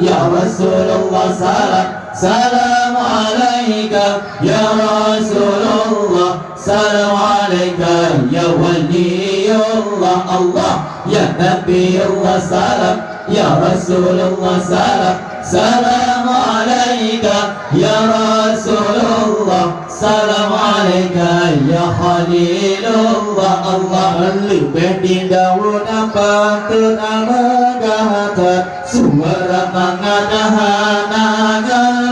ya Rasulullah salam. Salam alaika ya Rasulullah, salam alaika ya Waliyullah. Allah ya Nabiullah salam, ya Rasulullah salam. Salam alaika ya Rasulullah, salam alaika ya Khalilullah. Allah lebih di daun apa tenagahata sumber mengadahan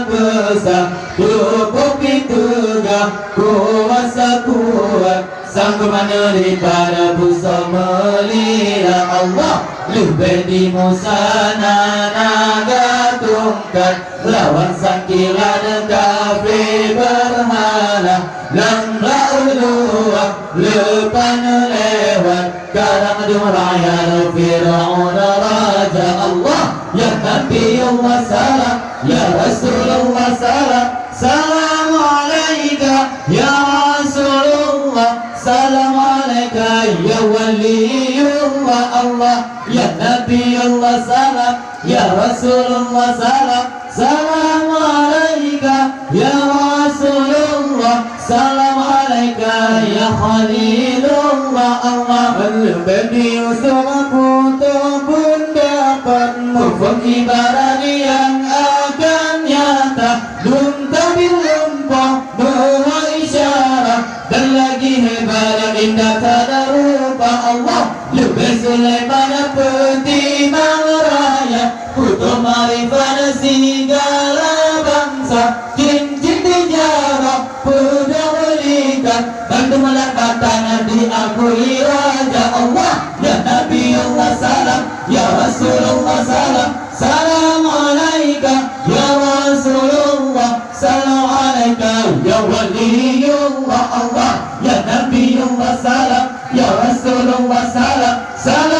besar cukup itu gak kuasa kuat sanggup menerima busa melira. Allah lebih di musana naga tungkat lawan sang kilan kafir berhala lamla uluak lepan lewat karang duraya Fir'aun raja. Allah ya Nabi Allah salam, ya Rasulullah salam. Salam alaika ya Rasulullah, salam alaika ya Waliyullah. Allah ya Nabi Allah salam, ya Rasulullah salam. Salam alaika ya Rasulullah, salam alaika ya Khalilullah. Allah al-badi usamaku pun dapat mufak ibarat yang akan nyata dun tabil lumpah bahwa isyarat dan lagi hebat yang indah tak rupa. Allah lebih Sulaiman pentimang raya putu marifat segala bangsa jin-jin dijarah pedalikan bantu melambatan diakui raja. Allah ya Nabi Allah salam, ya Rasulullah salam. Salam alaika ya Rasulullah, salam alaika ya Waliyullah. Allah ya Nabi Allah salam, ya Rasulullah salam. Salam